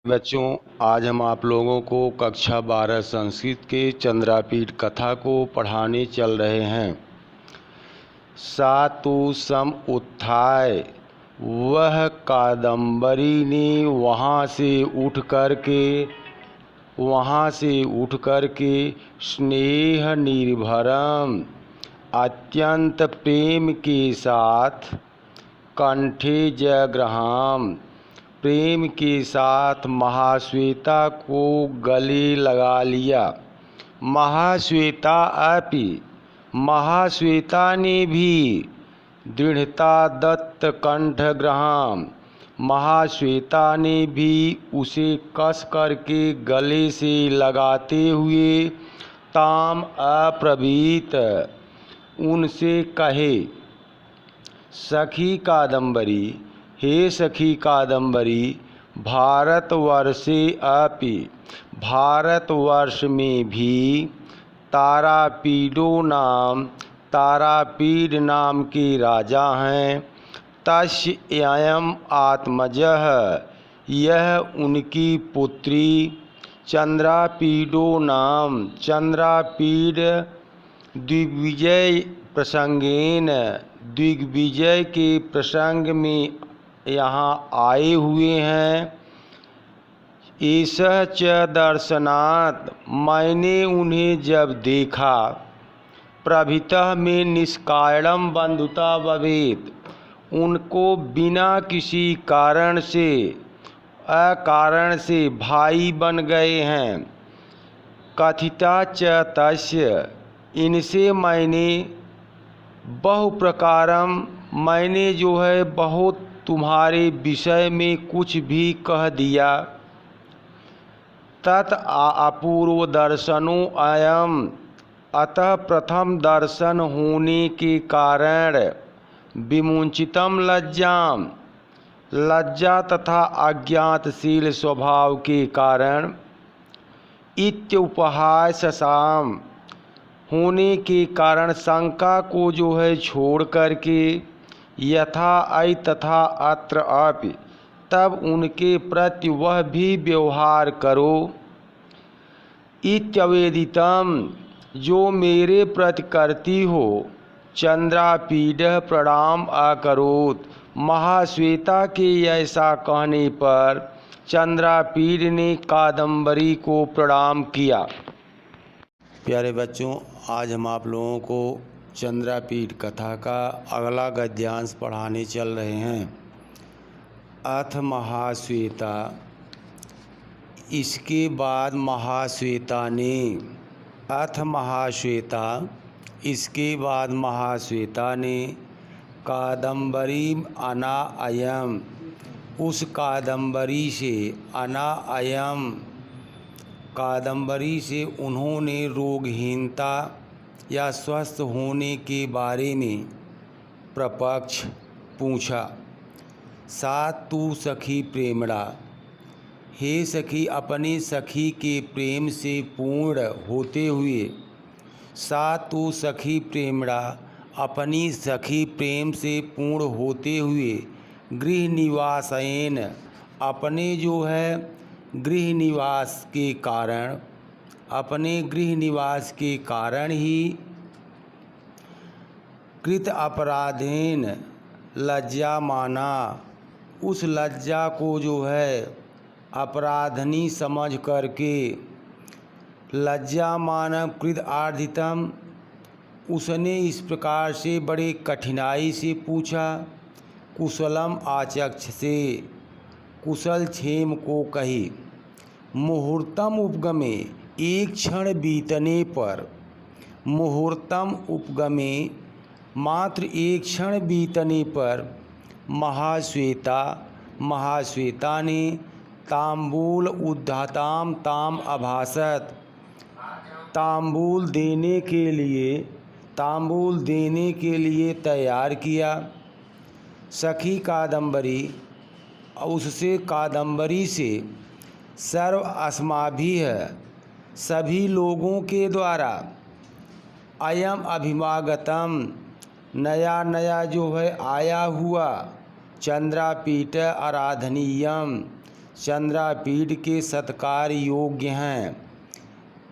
बच्चों, आज हम आप लोगों को कक्षा 12 संस्कृत के चंद्रापीठ कथा को पढ़ाने चल रहे हैं। सा तो सम उत्थाय, वह कादम्बरी ने वहाँ से उठ कर के स्नेह निर्भरम अत्यंत प्रेम के साथ कंठे जयग्रहाम, प्रेम के साथ महाश्वेता को गले लगा लिया। महाश्वेता ने भी दृढ़ता दत्त कंठ ग्रहाम, महाश्वेता ने भी उसे कस करके गले से लगाते हुए ताम अप्रवीत उनसे कहे, सखी कादम्बरी, हे सखी कादम्बरी, भारतवर्षे अपि, भारतवर्ष में भी तारापीड नाम के राजा हैं। तस्य अयम् आत्मजः, यह उनकी पुत्री। चंद्रापीडो नाम, चंद्रापीड दिग्विजय प्रसंगेन, दिग्विजय के प्रसंग में यहाँ आए हुए हैं। एषः च दर्शनात्, मैंने उन्हें जब देखा, प्रभितः में निष्कारणं बंधुता भवेत्, उनको बिना किसी कारण से अकारण से भाई बन गए हैं। कथिता च तस्य, इनसे मैंने बहु प्रकारम, मैंने जो है बहुत तुम्हारे विषय में कुछ भी कह दिया। तत् अपूर्व दर्शनो अयम, अतः प्रथम दर्शन होने के कारण विमुंचितम लज्जाम, लज्जा तथा अज्ञातशील स्वभाव के कारण, इत्युपहाय ससाम, होने के कारण शंका को जो है छोड़ करके, यथा ऐ तथा अत्र अपि, तब उनके प्रति वह भी व्यवहार करो। इत्यवेदितम, जो मेरे प्रति करती हो। चंद्रापीड प्रणाम अकरोत्, महाश्वेता के ऐसा कहने पर चंद्रापीड ने कादम्बरी को प्रणाम किया। प्यारे बच्चों, आज हम आप लोगों को चंद्रापीठ कथा का अगला गद्यांश पढ़ाने चल रहे हैं। अथ महाश्वेता, इसके बाद महाश्वेता ने, अथ महाश्वेता, इसके बाद महाश्वेता ने, कादम्बरी अनाअयम, उस कादम्बरी से, अनाअयम, कादम्बरी से उन्होंने रोगहीनता या स्वस्थ होने के बारे में प्रपक्ष पूछा। सा तू सखी प्रेमणा, हे सखी, अपने सखी के प्रेम से पूर्ण होते हुए। सा तू सखी प्रेमणा, अपनी सखी प्रेम से पूर्ण होते हुए। गृह निवासेन, अपने जो है गृह निवास के कारण, अपने गृह निवास के कारण ही कृत अपराधेन लज्जा माना, उस लज्जा को जो है अपराधनी समझ करके, लज्जा माना कृत आर्धितम, उसने इस प्रकार से बड़े कठिनाई से पूछा। कुशलम आचक्ष से, कुशल क्षेम को कही। मुहूर्तम उपगमे, एक क्षण बीतने पर, मुहूर्तम उपगमे, मात्र एक क्षण बीतने पर, महाश्वेता, महाश्वेता ने तांबूल उद्धाताम ताम अभासत, तांबूल देने के लिए तैयार किया। सखी कादम्बरी, उससे कादम्बरी से, सर्व अस्माभिः, सभी लोगों के द्वारा, अयम अभिमागतम, नया नया जो है आया हुआ, चंद्रापीठ आराधनीयम, चंद्रापीठ के सत्कार योग्य हैं।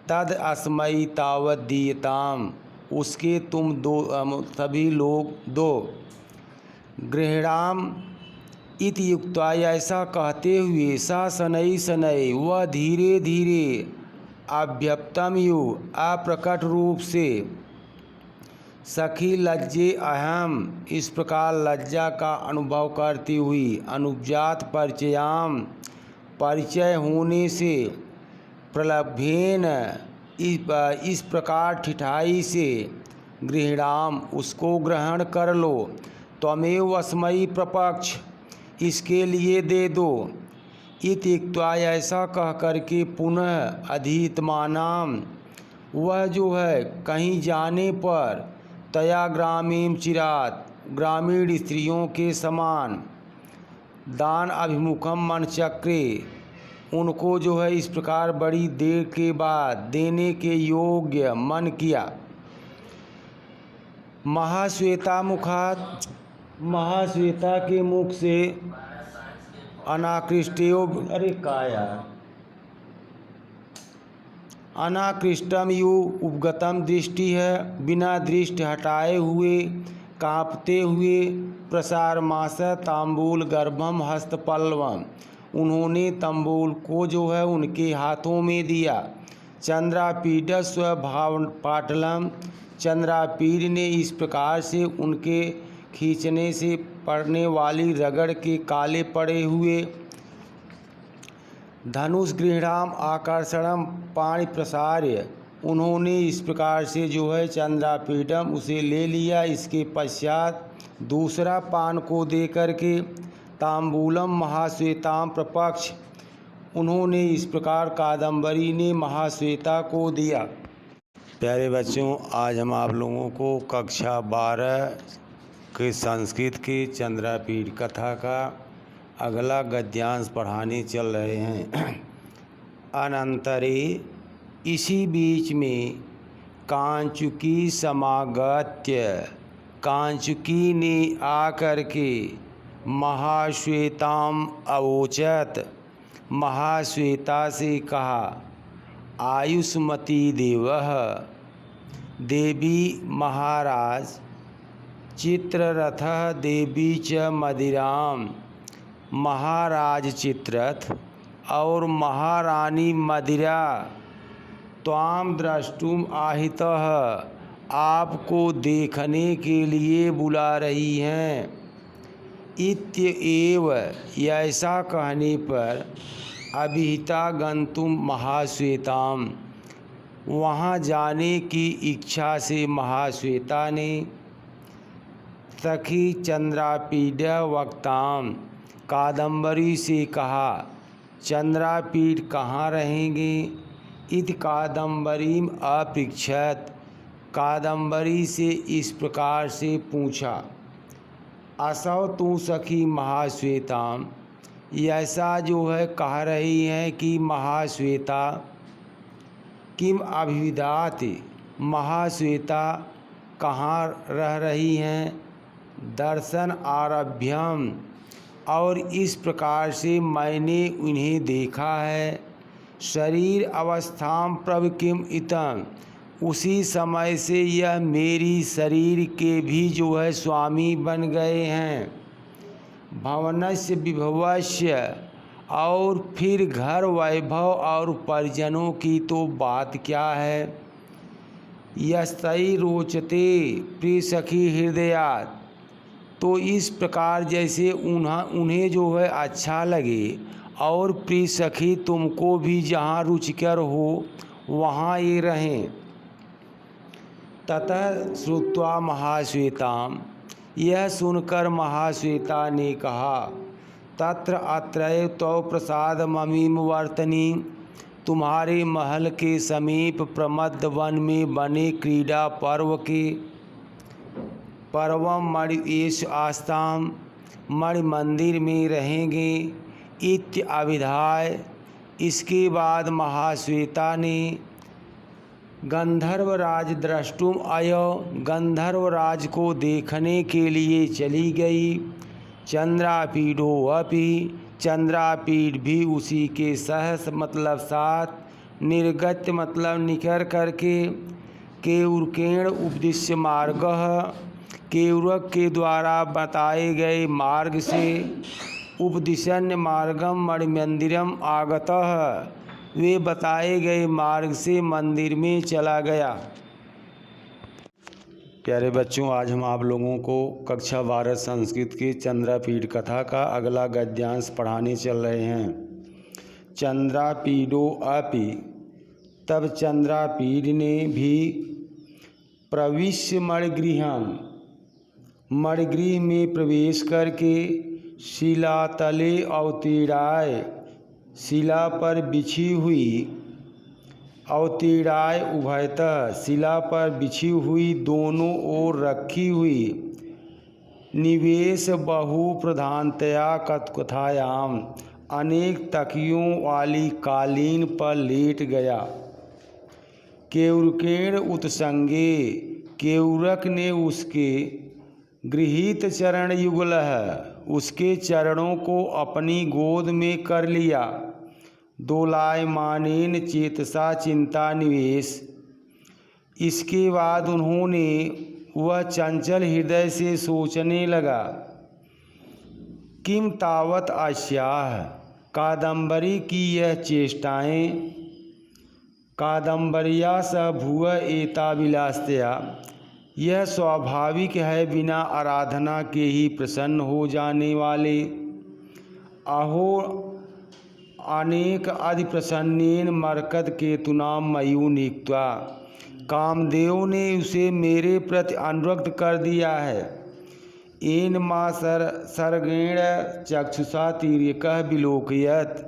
तद अस्मै तावत् दीयताम, उसके तुम सभी लोग दो। गृह्णाम इति युक्त्वा, ऐसा कहते हुए सा शनैः शनैः, वह धीरे धीरे अभ्यप्तम यु, अप्रकट रूप से, सखी लज्जे अहम, इस प्रकार लज्जा का अनुभव करती हुई, अनुपजात परिचयाम, परिचय होने से, प्रलभ्येन, इस प्रकार ठिठाई से, गृह्णाम, उसको ग्रहण कर लो। त्वमेव अस्मै प्रपक्ष, इसके लिए दे दो। इत्युक्त्वा, ऐसा कह करके पुनः अधीतमानाम, वह जो है कहीं जाने पर, तया ग्रामीण चिरात, ग्रामीण स्त्रियों के समान, दान अभिमुखम मन चक्रे, उनको जो है इस प्रकार बड़ी देर के बाद देने के योग्य मन किया। महाश्वेता मुखात, महाश्वेता के मुख से, अनाकृष्टयो, अरे काया, अनाकृष्टम यु उपगतम दृष्टि है, बिना दृष्टि हटाए हुए, कांपते हुए, प्रसार मास तांबूल गर्भम हस्तपल्लवम, उन्होंने तंबूल को जो है उनके हाथों में दिया। चंद्रापीठ स्वभाव पाटलम, चंद्रापीठ ने इस प्रकार से उनके खींचने से पड़ने वाली रगड़ के काले पड़े हुए, धनुष गृह्णाम आकर्षणम पाणि प्रसार्य, उन्होंने इस प्रकार से जो है चंद्रापीठम उसे ले लिया। इसके पश्चात दूसरा पान को दे करके, तांबूलम महाश्वेताम प्रपक्ष, उन्होंने इस प्रकार कादम्बरी ने महाश्वेता को दिया। प्यारे बच्चों, आज हम आप लोगों को कक्षा 12 के संस्कृत के चंद्रापीठ कथा का अगला गद्यांश पढ़ाने चल रहे हैं। अनंतरे, इसी बीच में, कांचुकी समागत्य, कांचुकी ने आकर के, महाश्वेताम अवोचत, महाश्वेता से कहा, आयुष्मती देवः, देवी महाराज, चित्ररथः देवी च मदिराम, महाराज चित्ररथ और महारानी मदिरा, त्वाम द्रष्टुम आहितः, आपको देखने के लिए बुला रही हैं। इत्येव, ऐसा कहने पर, अभिहिता गंतुम महाश्वेताम, वहाँ जाने की इच्छा से महाश्वेता ने, सखी चंद्रापीठ वक्ताम, कादम्बरी से कहा, चंद्रापीठ कहाँ रहेंगे। इत कादम्बरीम अपृच्छत, कादम्बरी से इस प्रकार से पूछा। असौ तु सखी महाश्वेताम, ऐसा जो है कह रही हैं कि महाश्वेता, किम अभिविदाति, महाश्वेता कहाँ रह रही हैं। दर्शन आरभ्यम, और इस प्रकार से मैंने उन्हें देखा है। शरीर अवस्थाम प्रभ किम इतम, उसी समय से यह मेरी शरीर के भी जो है स्वामी बन गए हैं। भवनस्य विभवस्य, और फिर घर वैभव और परिजनों की तो बात क्या है। यस्तै रोचते प्रिय सखी हृदयात्, तो इस प्रकार जैसे उन्हें जो है अच्छा लगे और प्रिय सखी तुमको भी जहाँ रुचिकर हो वहाँ ये रहें। ततः श्रुत्वा महाश्वेताम, यह सुनकर महाश्वेता ने कहा, तत्र अत्रैव तव प्रसाद ममीम वर्तनी, तुम्हारे महल के समीप प्रमद वन में बने क्रीड़ा पर्व के, पर्वम मणिएश आस्ताम, मणि मंदिर में रहेंगे। इत्य अभिधाय, इसके बाद महाश्वेता ने, गंधर्वराज द्रष्टुम आयो, गंधर्वराज को देखने के लिए चली गई। चंद्रापीठो अपि, चंद्रापीठ भी उसी के सहस मतलब साथ, निर्गत्य मतलब निकर करके, केउरकेण उपदिश्य मार्गः केउरक के द्वारा बताए गए मार्ग से, उपदिशन्य मार्गम मणिमंदिरम आगतः वे बताए गए मार्ग से मंदिर में चला गया। प्यारे बच्चों, आज हम आप लोगों को कक्षा 12 संस्कृत की चंद्रापीठ कथा का अगला गद्यांश पढ़ाने चल रहे हैं। चंद्रापीडो अपि, तब चंद्रापीठ ने भी प्रविश्य मणिगृहम, मणिगृह में प्रवेश करके, शिलातले अवतीर्णाय, शिला पर बिछी हुई, अवतीर्णाय उभयतः शिला पर बिछी हुई दोनों ओर रखी हुई, निवेश बहु प्रधानतया कथायाम अनेक तकियों वाली कालीन पर लेट गया। केउरकेण उत्संगे, केउरक ने उसके गृहीत चरण युगल है, उसके चरणों को अपनी गोद में कर लिया। दोलायमानेन चेतसा चिंता निवेश, इसके बाद उन्होंने वह चंचल हृदय से सोचने लगा। किम तावत अस्याः, कादम्बरी की यह चेष्टाएँ, कादम्बर्या स भुव एताभिलाषया, यह स्वाभाविक है बिना आराधना के ही प्रसन्न हो जाने वाले। अहो अनेक अधिप्रसन्नेन मरकत केतुना मयू निक्त्वा, कामदेव ने उसे मेरे प्रति अनुरक्त कर दिया है। एन मा सर्गेण चक्षुषा तिर्यकः विलोकयत,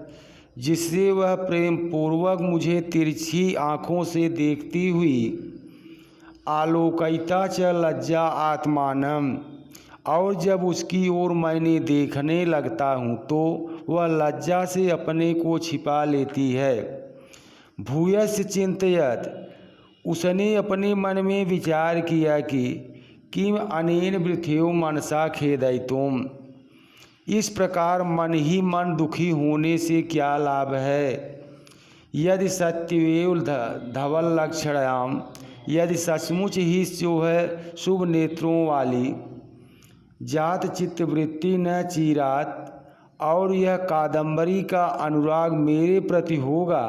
जिससे वह प्रेम पूर्वक मुझे तिरछी आँखों से देखती हुई, आलोकयिता च लज्जा आत्मानम, और जब उसकी ओर मैंने देखने लगता हूँ तो वह लज्जा से अपने को छिपा लेती है। भूयस्य चिंतयत, उसने अपने मन में विचार किया कि किम अनेन वृथ्यो मनसा खेदयितुम, इस प्रकार मन ही मन दुखी होने से क्या लाभ है। यदि सत्यवेव धवल लक्षणायाम, यदि सचमुच ही जो है शुभ नेत्रों वाली, जात चित्तवृत्ति न चीरात, और यह कादम्बरी का अनुराग मेरे प्रति होगा,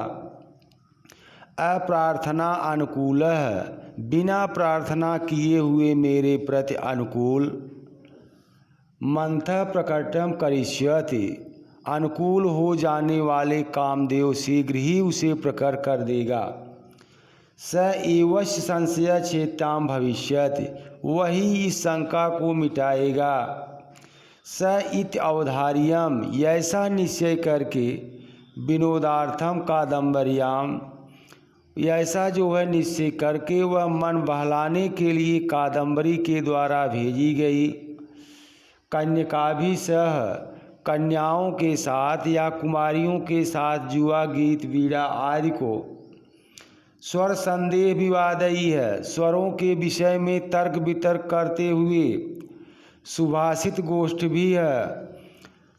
अप्रार्थना अनुकूल है, बिना प्रार्थना किए हुए मेरे प्रति अनुकूल, मंथ प्रकटम करिष्यति, अनुकूल हो जाने वाले कामदेव शीघ्र ही उसे प्रकट कर देगा। स एवश्य संशय चेताम भविष्यति, वही इस शंका को मिटाएगा। स इत अवधार्यम, ऐसा निश्चय करके, विनोदार्थम कादम्बर्याम, ऐसा जो है निश्चय करके वह मन बहलाने के लिए कादम्बरी के द्वारा भेजी गई। कन्यका भी सह, कन्याओं के साथ या कुमारियों के साथ जुआ गीत वीणा आदि को, स्वर संदेह विवादई है, स्वरों के विषय में तर्क वितर्क करते हुए, सुभाषित गोष्ठ भी है,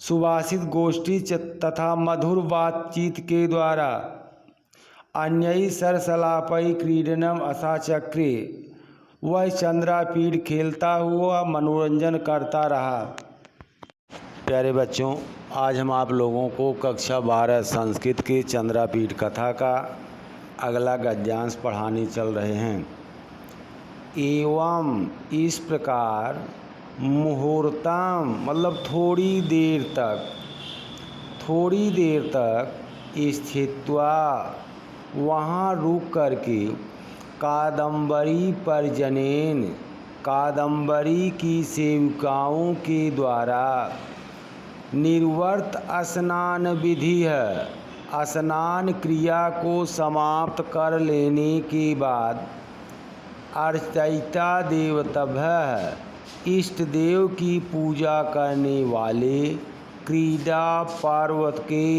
सुभाषित गोष्ठी तथा मधुर बातचीत के द्वारा, अन्यई सरसलापई क्रीडनम असाचक्रे, वह चंद्रापीठ खेलता हुआ मनोरंजन करता रहा। प्यारे बच्चों, आज हम आप लोगों को कक्षा 12 संस्कृत की चंद्रापीठ कथा का अगला गद्यांश पढ़ाने चल रहे हैं। एवं इस प्रकार, मुहूर्तम मतलब थोड़ी देर तक स्थित्वा, वहाँ रुक करके, कादम्बरी परिजनेन, कादम्बरी की सेविकाओं के द्वारा, निर्वर्त स्नान विधि है, स्नान क्रिया को समाप्त कर लेने के बाद, अर्चयिता देवतभ्यः, इष्ट देव की पूजा करने वाले, क्रीडा पर्वत के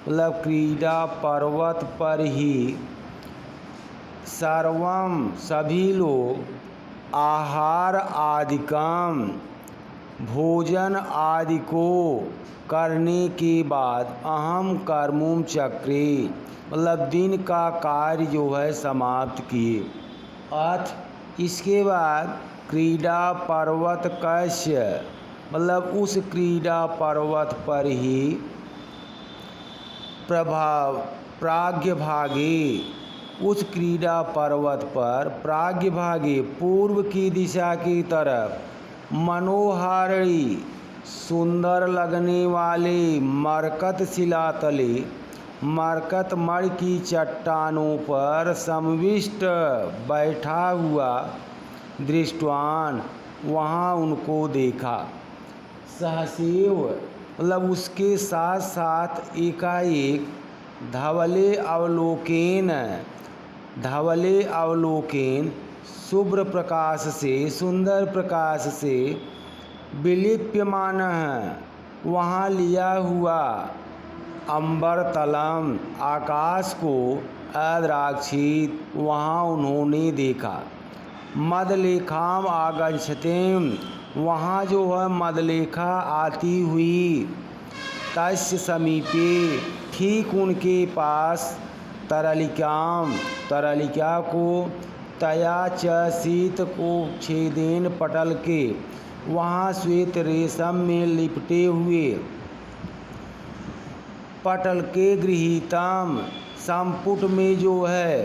मतलब क्रीडा पर्वत पर ही, सर्वम सभी लोग, आहार आदिकम भोजन आदि को करने के बाद अहम कर्मों चक्रे मतलब दिन का कार्य जो है समाप्त किए। अथ इसके बाद क्रीड़ा पर्वत कैस्य मतलब उस क्रीड़ा पर्वत पर ही प्राग्य भागे उस क्रीड़ा पर्वत पर प्राग्य भागे पूर्व की दिशा की तरफ मनोहारी सुंदर लगने वाले मरकत शिलातले मरकत मणि की चट्टानों पर समविष्ट बैठा हुआ दृष्टवान वहाँ उनको देखा। सहसेव मतलब उसके साथ साथ एकाएक धवले अवलोकेन शुभ्र प्रकाश से सुंदर प्रकाश से विलिप्यमान वहाँ लिया हुआ अंबर तलम आकाश को अद्राक्षित वहाँ उन्होंने देखा। मदलेखाम आगच्छतेम वहाँ जो है मदलेखा आती हुई। तस्य समीपे ठीक उनके पास तरलिका को तया च शीत को छेदेन पटल के वहाँ श्वेत रेशम में लिपटे हुए पटल के गृहीतम संपुट में जो है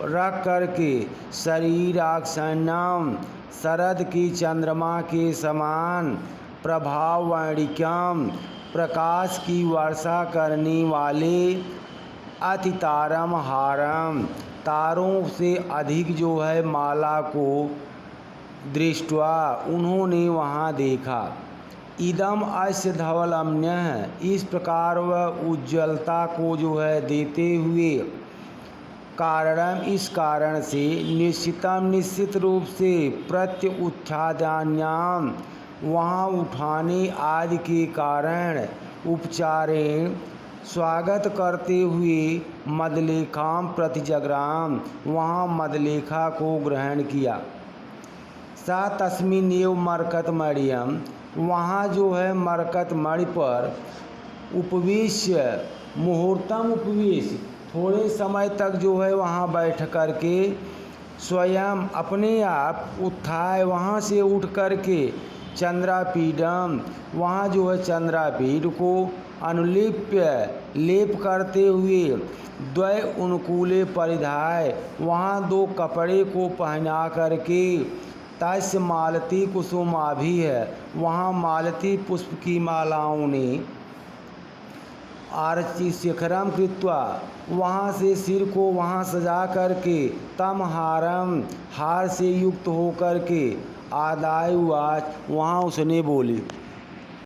रख करके शरीराक्षण्यम शरद की चंद्रमा के समान प्रभाववर्णिकम प्रकाश की वर्षा करने वाले अतितारम हारम तारों से अधिक जो है माला को दृष्टवा उन्होंने वहाँ देखा। इदम अस्य धवलम्य इस प्रकार वह उज्ज्वलता को जो है देते हुए कारणम इस कारण से निश्चित रूप से प्रत्युत्थानायाम वहाँ उठाने आदि के कारण उपचारेण स्वागत करते हुए मदलेखाम प्रतिजग्राम वहाँ मदलेखा को ग्रहण किया। सा तस्मिन्नेव मरकत मणियम वहाँ जो है मरकत मणि पर उपवेश्य मुहूर्तम उपवेश थोड़े समय तक जो है वहाँ बैठ कर के स्वयं अपने आप उत्थाय वहाँ से उठ कर के चंद्रापीडम वहाँ जो है चंद्रापीठ को अनुलिप्य लेप करते हुए द्वय अनुकूले परिधाय वहाँ दो कपड़े को पहना करके तस्य मालती कुसुमाभि है वहाँ मालती पुष्प की मालाओं ने आरती शिखरम कृत्वा वहाँ से सिर को वहाँ सजा करके तम हारम हार से युक्त होकर के आदाय उवाच वहाँ उसने बोली।